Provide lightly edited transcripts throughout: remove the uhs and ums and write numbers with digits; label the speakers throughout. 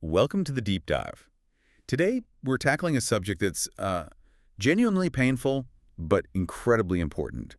Speaker 1: Welcome to the Deep Dive. Today, we're tackling a subject that's genuinely painful, but incredibly important.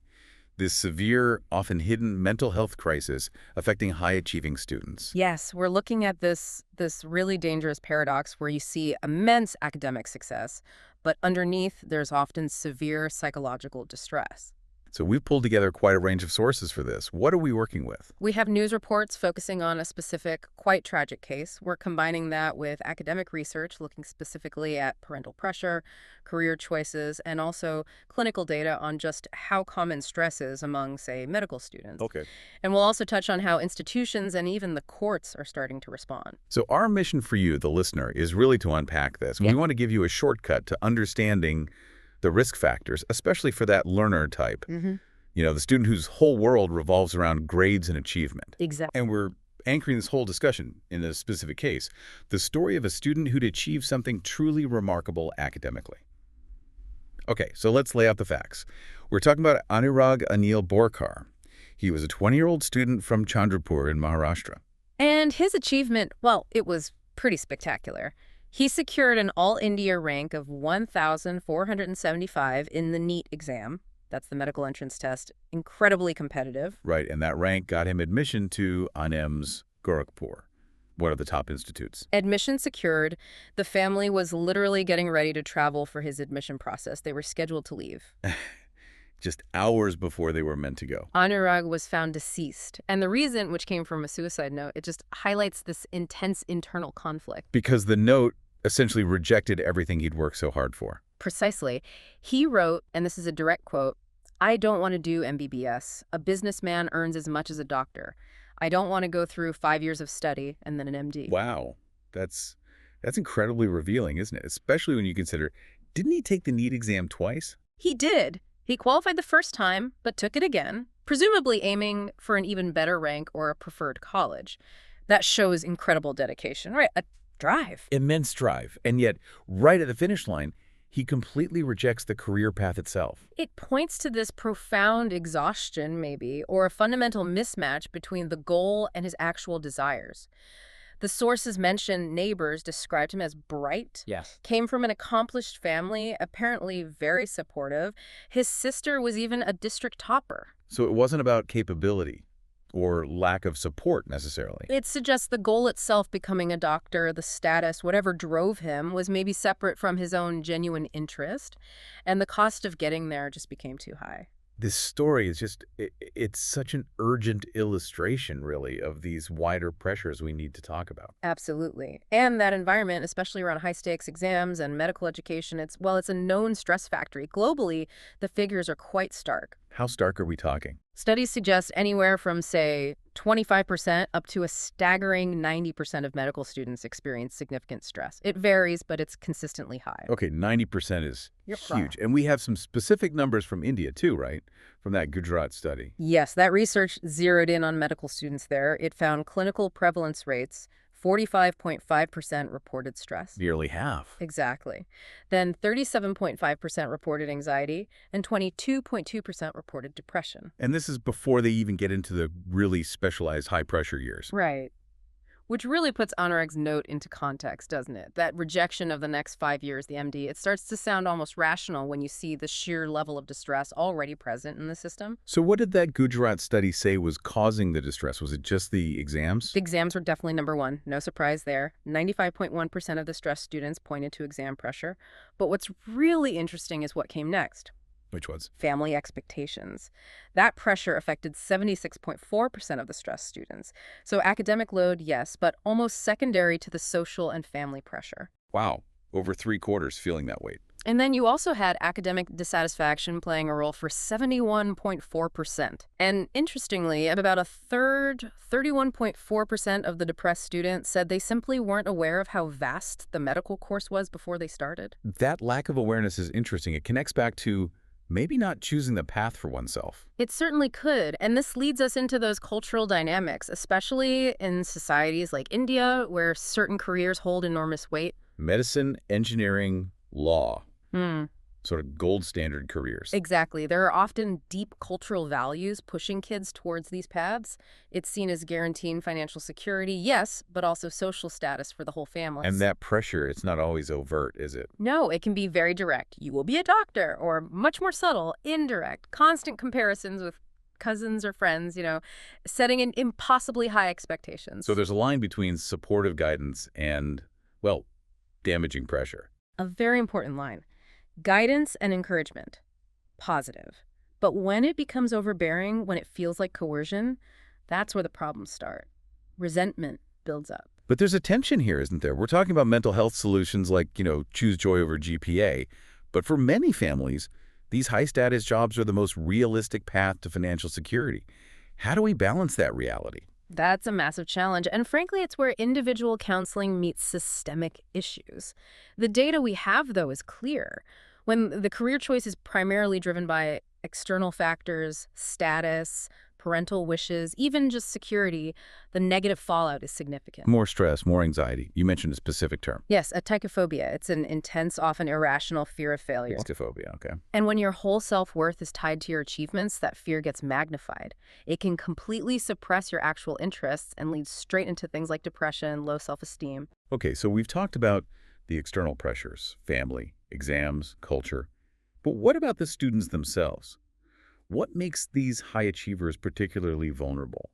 Speaker 1: This severe, often hidden mental health crisis affecting high-achieving students.
Speaker 2: Yes, we're looking at this really dangerous paradox where you see immense academic success, but underneath there's often severe psychological distress.
Speaker 1: So we've pulled together quite a range of sources for this. What are we working with?
Speaker 2: We have news reports focusing on a specific, quite tragic case. We're combining that with academic research looking specifically at parental pressure, career choices, and also clinical data on just how common stress is among, say, medical students.
Speaker 1: Okay.
Speaker 2: And we'll also touch on how institutions and even the courts are starting to respond.
Speaker 1: So our mission for you, the listener, is really to unpack this.
Speaker 2: Yeah.
Speaker 1: We want to give you a shortcut to understanding the risk factors, especially for that learner type. The student whose whole world revolves around grades and achievement.
Speaker 2: Exactly.
Speaker 1: And we're anchoring this whole discussion in a specific case, the story of a student who'd achieved something truly remarkable academically. Okay, so let's lay out the facts. We're talking about Anurag Anil Borkar. He was a 20-year-old student from Chandrapur in Maharashtra.
Speaker 2: And his achievement, well, it was pretty spectacular. He secured an all-India rank of 1,475 in the NEET exam. That's the medical entrance test. Incredibly competitive.
Speaker 1: Right, and that rank got him admission to ANEM's Gorakhpur, one of the top institutes.
Speaker 2: Admission secured. The family was literally getting ready to travel for his admission process. They were scheduled to leave.
Speaker 1: Just hours before they were meant to go.
Speaker 2: Anurag was found deceased. And the reason, which came from a suicide note, it just highlights this intense internal conflict.
Speaker 1: Because the note essentially rejected everything he'd worked so hard for.
Speaker 2: Precisely. He wrote, and this is a direct quote, "I don't want to do MBBS. A businessman earns as much as a doctor. I don't want to go through 5 years of study and then an MD.
Speaker 1: Wow. That's incredibly revealing, isn't it? Especially when you consider, didn't he take the NEET exam twice?
Speaker 2: He did. He qualified the first time, but took it again, presumably aiming for an even better rank or a preferred college. That shows incredible dedication, right? A drive.
Speaker 1: Immense drive. And yet, right at the finish line, he completely rejects the career path itself.
Speaker 2: It points to this profound exhaustion, maybe, or a fundamental mismatch between the goal and his actual desires. The sources mentioned neighbors described him as bright.
Speaker 1: Yes.
Speaker 2: Came from an accomplished family, apparently very supportive. His sister was even a district topper.
Speaker 1: So it wasn't about capability or lack of support necessarily.
Speaker 2: It suggests the goal itself, becoming a doctor, the status, whatever drove him, was maybe separate from his own genuine interest, and the cost of getting there just became too high.
Speaker 1: This story is just, it's such an urgent illustration, really, of these wider pressures we need to talk about.
Speaker 2: Absolutely. And that environment, especially around high-stakes exams and medical education, it's a known stress factory. Globally, the figures are quite stark.
Speaker 1: How stark are we talking?
Speaker 2: Studies suggest anywhere from, say, 25% up to a staggering 90% of medical students experience significant stress. It varies, but it's consistently high.
Speaker 1: Okay, 90% is
Speaker 2: Yep.
Speaker 1: huge. And we have some specific numbers from India too, right? From that Gujarat study.
Speaker 2: Yes, that research zeroed in on medical students there. It found clinical prevalence rates, 45.5% reported stress.
Speaker 1: Nearly half.
Speaker 2: Exactly. Then 37.5% reported anxiety and 22.2% reported depression.
Speaker 1: And this is before they even get into the really specialized high-pressure years.
Speaker 2: Right. Which really puts Anurag's note into context, doesn't it? That rejection of the next 5 years, the MD, it starts to sound almost rational when you see the sheer level of distress already present in the system.
Speaker 1: So what did that Gujarat study say was causing the distress? Was it just the exams?
Speaker 2: The exams were definitely number one. No surprise there. 95.1% of the stressed students pointed to exam pressure. But what's really interesting is what came next.
Speaker 1: Which was?
Speaker 2: Family expectations. That pressure affected 76.4% of the stressed students. So academic load, yes, but almost secondary to the social and family pressure.
Speaker 1: Wow. Over 3/4 feeling that weight.
Speaker 2: And then you also had academic dissatisfaction playing a role for 71.4%. And interestingly, about a third, 31.4% of the depressed students said they simply weren't aware of how vast the medical course was before they started.
Speaker 1: That lack of awareness is interesting. It connects back to maybe not choosing the path for oneself.
Speaker 2: It certainly could, and this leads us into those cultural dynamics, especially in societies like India, where certain careers hold enormous weight.
Speaker 1: Medicine, engineering, law. sort of gold standard careers.
Speaker 2: Exactly. There are often deep cultural values pushing kids towards these paths. It's seen as guaranteeing financial security, yes, but also social status for the whole family.
Speaker 1: And that pressure, it's not always overt, is it?
Speaker 2: No, it can be very direct. You will be a doctor, or much more subtle, indirect, constant comparisons with cousins or friends, setting in impossibly high expectations.
Speaker 1: So there's a line between supportive guidance and, well, damaging pressure.
Speaker 2: A very important line. Guidance and encouragement. Positive. But when it becomes overbearing, when it feels like coercion, that's where the problems start. Resentment builds up.
Speaker 1: But there's a tension here, isn't there? We're talking about mental health solutions like, choose joy over GPA. But for many families, these high-status jobs are the most realistic path to financial security. How do we balance that reality?
Speaker 2: That's a massive challenge, and frankly, it's where individual counseling meets systemic issues. The data we have, though, is clear. When the career choice is primarily driven by external factors, status, parental wishes, even just security, the negative fallout is significant.
Speaker 1: More stress, more anxiety. You mentioned a specific term.
Speaker 2: Yes, atychophobia. It's an intense, often irrational fear of failure.
Speaker 1: Atychophobia, okay.
Speaker 2: And when your whole self-worth is tied to your achievements, that fear gets magnified. It can completely suppress your actual interests and lead straight into things like depression, low self-esteem.
Speaker 1: Okay, so we've talked about the external pressures, family, exams, culture. But what about the students themselves? What makes these high achievers particularly vulnerable?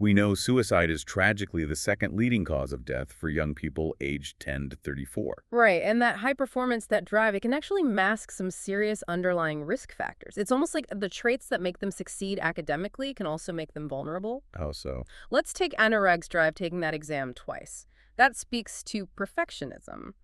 Speaker 1: We know suicide is tragically the second leading cause of death for young people aged 10 to 34.
Speaker 2: Right, and that high performance, that drive, it can actually mask some serious underlying risk factors. It's almost like the traits that make them succeed academically can also make them vulnerable.
Speaker 1: How so?
Speaker 2: Let's take Anurag's drive taking that exam twice. That speaks to perfectionism.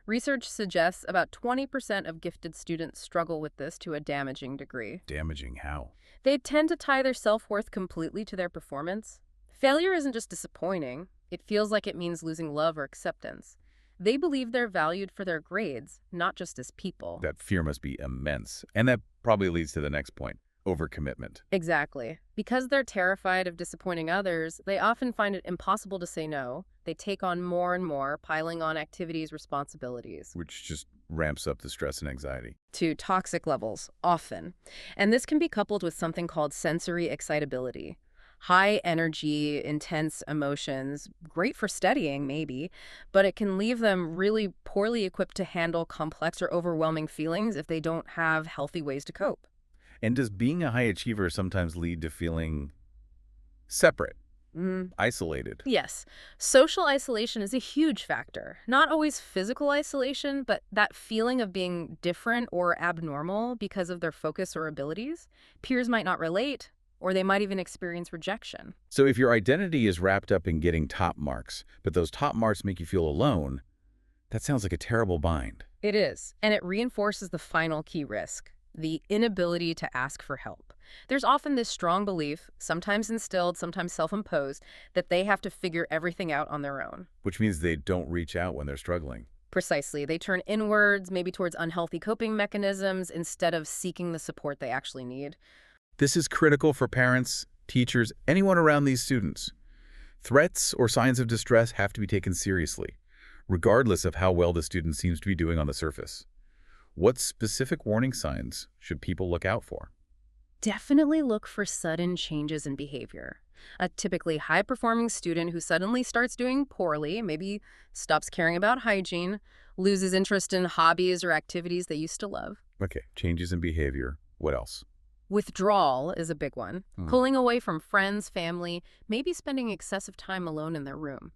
Speaker 2: Research suggests about 20% of gifted students struggle with this to a damaging degree.
Speaker 1: Damaging how?
Speaker 2: They tend to tie their self-worth completely to their performance. Failure isn't just disappointing. It feels like it means losing love or acceptance. They believe they're valued for their grades, not just as people.
Speaker 1: That fear must be immense. And that probably leads to the next point, overcommitment.
Speaker 2: Exactly. Because they're terrified of disappointing others, they often find it impossible to say no. They take on more and more, piling on activities, responsibilities.
Speaker 1: Which just ramps up the stress and anxiety.
Speaker 2: To toxic levels, often. And this can be coupled with something called sensory excitability. High energy, intense emotions, great for studying maybe, but it can leave them really poorly equipped to handle complex or overwhelming feelings if they don't have healthy ways to cope.
Speaker 1: And does being a high achiever sometimes lead to feeling separate, isolated?
Speaker 2: Yes. Social isolation is a huge factor. Not always physical isolation, but that feeling of being different or abnormal because of their focus or abilities. Peers might not relate, or they might even experience rejection.
Speaker 1: So if your identity is wrapped up in getting top marks, but those top marks make you feel alone, that sounds like a terrible bind.
Speaker 2: It is, and it reinforces the final key risk, the inability to ask for help. There's often this strong belief, sometimes instilled, sometimes self-imposed, that they have to figure everything out on their own.
Speaker 1: Which means they don't reach out when they're struggling.
Speaker 2: Precisely. They turn inwards, maybe towards unhealthy coping mechanisms, instead of seeking the support they actually need.
Speaker 1: This is critical for parents, teachers, anyone around these students. Threats or signs of distress have to be taken seriously, regardless of how well the student seems to be doing on the surface. What specific warning signs should people look out for?
Speaker 2: Definitely look for sudden changes in behavior. A typically high-performing student who suddenly starts doing poorly, maybe stops caring about hygiene, loses interest in hobbies or activities they used to love.
Speaker 1: Okay, changes in behavior. What else?
Speaker 2: Withdrawal is a big one. Pulling away from friends, family, maybe spending excessive time alone in their room.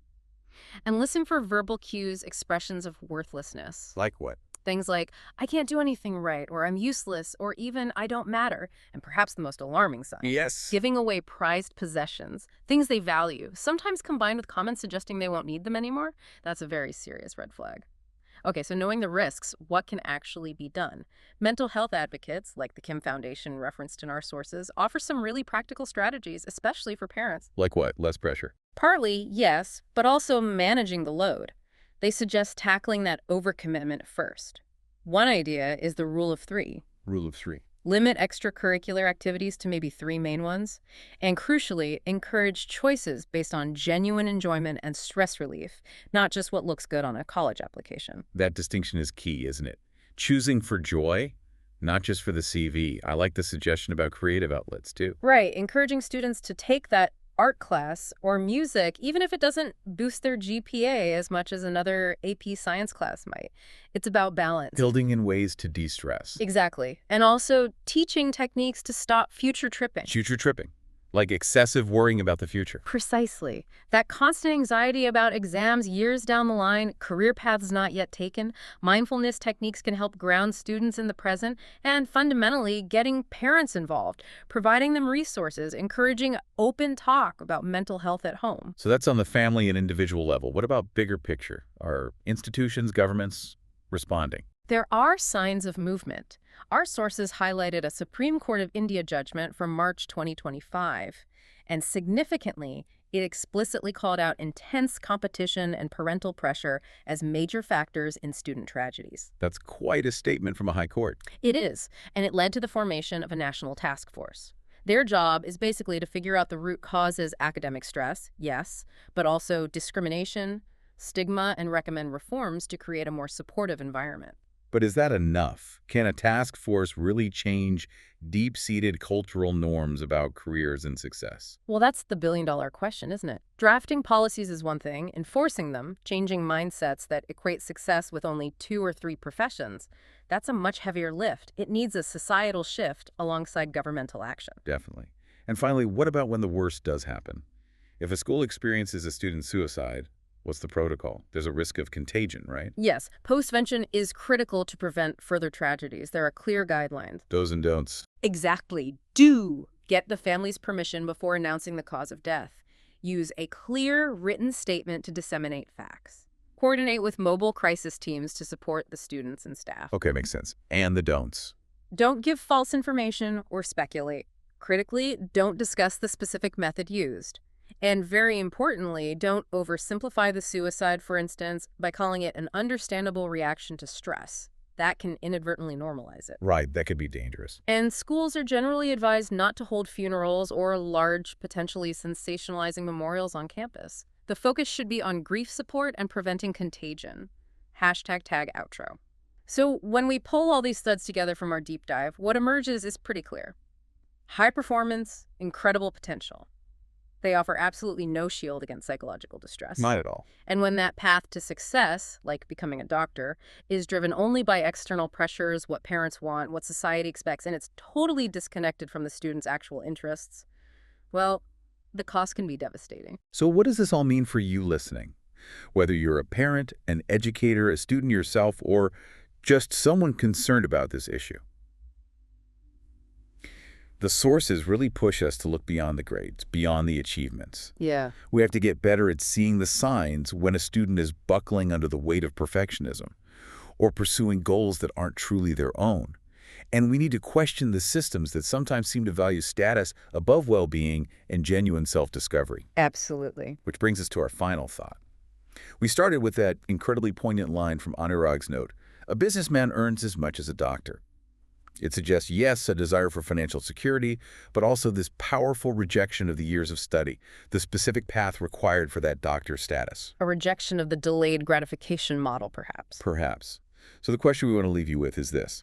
Speaker 2: And listen for verbal cues, expressions of worthlessness.
Speaker 1: Like what?
Speaker 2: Things like, I can't do anything right, or I'm useless, or even I don't matter, and perhaps the most alarming sign.
Speaker 1: Yes.
Speaker 2: Giving away prized possessions, things they value, sometimes combined with comments suggesting they won't need them anymore. That's a very serious red flag. Okay, so knowing the risks, what can actually be done? Mental health advocates, like the Kim Foundation referenced in our sources, offer some really practical strategies, especially for parents.
Speaker 1: Like what? Less pressure?
Speaker 2: Partly, yes, but also managing the load. They suggest tackling that overcommitment first. One idea is the rule of 3.
Speaker 1: Rule of 3.
Speaker 2: Limit extracurricular activities to maybe 3 main ones. And crucially, encourage choices based on genuine enjoyment and stress relief, not just what looks good on a college application.
Speaker 1: That distinction is key, isn't it? Choosing for joy, Not just for the CV. I like the suggestion about creative outlets, too.
Speaker 2: Right, encouraging students to take that art class or music, even if it doesn't boost their GPA as much as another AP science class might. It's about balance.
Speaker 1: Building in ways to de-stress.
Speaker 2: Exactly. And also teaching techniques to stop future tripping.
Speaker 1: Future tripping. Like excessive worrying about the future.
Speaker 2: Precisely. That constant anxiety about exams years down the line, career paths not yet taken, mindfulness techniques can help ground students in the present, and fundamentally getting parents involved, providing them resources, encouraging open talk about mental health at home.
Speaker 1: So that's on the family and individual level. What about bigger picture? Are institutions, governments responding?
Speaker 2: There are signs of movement. Our sources highlighted a Supreme Court of India judgment from March 2025, and significantly, it explicitly called out intense competition and parental pressure as major factors in student tragedies.
Speaker 1: That's quite a statement from a high court.
Speaker 2: It is, and it led to the formation of a national task force. Their job is basically to figure out the root causes: academic stress, yes, but also discrimination, stigma, and recommend reforms to create a more supportive environment.
Speaker 1: But is that enough? Can a task force really change deep-seated cultural norms about careers and success?
Speaker 2: Well, that's the billion-dollar question, isn't it? Drafting policies is one thing, enforcing them, changing mindsets that equate success with only 2 or 3 professions, that's a much heavier lift. It needs a societal shift alongside governmental action.
Speaker 1: Definitely. And finally, what about when the worst does happen? If a school experiences a student suicide, what's the protocol? There's a risk of contagion, right?
Speaker 2: Yes, postvention is critical to prevent further tragedies. There are clear guidelines.
Speaker 1: Do's and don'ts.
Speaker 2: Exactly. Do get the family's permission before announcing the cause of death. Use a clear written statement to disseminate facts. Coordinate with mobile crisis teams to support the students and staff.
Speaker 1: Okay, makes sense. And the don'ts.
Speaker 2: Don't give false information or speculate. Critically, don't discuss the specific method used. And very importantly, don't oversimplify the suicide, for instance, by calling it an understandable reaction to stress. That can inadvertently normalize it.
Speaker 1: Right, that could be dangerous.
Speaker 2: And schools are generally advised not to hold funerals or large, potentially sensationalizing memorials on campus. The focus should be on grief support and preventing contagion. #tag outro. So when we pull all these threads together from our deep dive, what emerges is pretty clear. High performance, incredible potential. They offer absolutely no shield against psychological distress.
Speaker 1: Not at all.
Speaker 2: And when that path to success, like becoming a doctor, is driven only by external pressures, what parents want, what society expects, and it's totally disconnected from the student's actual interests, well, the cost can be devastating.
Speaker 1: So what does this all mean for you listening? Whether you're a parent, an educator, a student yourself, or just someone concerned about this issue. The sources really push us to look beyond the grades, beyond the achievements.
Speaker 2: Yeah.
Speaker 1: We have to get better at seeing the signs when a student is buckling under the weight of perfectionism or pursuing goals that aren't truly their own. And we need to question the systems that sometimes seem to value status above well-being and genuine self-discovery.
Speaker 2: Absolutely.
Speaker 1: Which brings us to our final thought. We started with that incredibly poignant line from Anurag's note, "A businessman earns as much as a doctor." It suggests, yes, a desire for financial security, but also this powerful rejection of the years of study, the specific path required for that doctor status.
Speaker 2: A rejection of the delayed gratification model, perhaps.
Speaker 1: Perhaps. So the question we want to leave you with is this.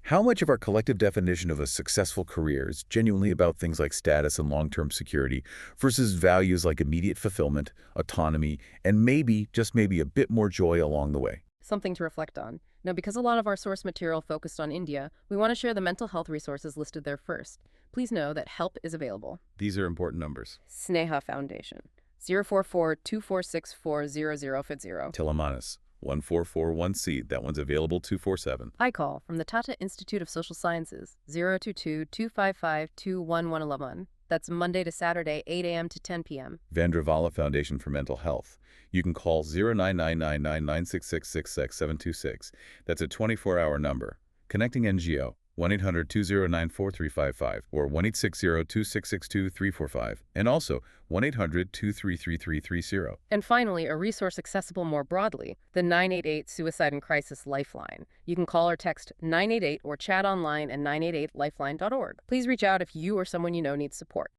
Speaker 1: How much of our collective definition of a successful career is genuinely about things like status and long-term security versus values like immediate fulfillment, autonomy, and maybe, just maybe, a bit more joy along the way?
Speaker 2: Something to reflect on. Now, because a lot of our source material focused on India, we want to share the mental health resources listed there first. Please know that help is available.
Speaker 1: These are important numbers.
Speaker 2: Sneha Foundation, 044-2464-0050.
Speaker 1: Telemanas, 1441C. That one's available 247.
Speaker 2: iCall from the Tata Institute of Social Sciences, 022-255-21111. That's Monday to Saturday, 8 a.m. to 10 p.m.
Speaker 1: Vandrevala Foundation for Mental Health. You can call 0999996666-726. That's a 24-hour number. Connecting NGO, 1-800-209-4355 or 1-860-2662-345. And also 1-800-233-3330.
Speaker 2: And finally, a resource accessible more broadly, the 988 Suicide and Crisis Lifeline. You can call or text 988 or chat online at 988lifeline.org. Please reach out if you or someone you know needs support.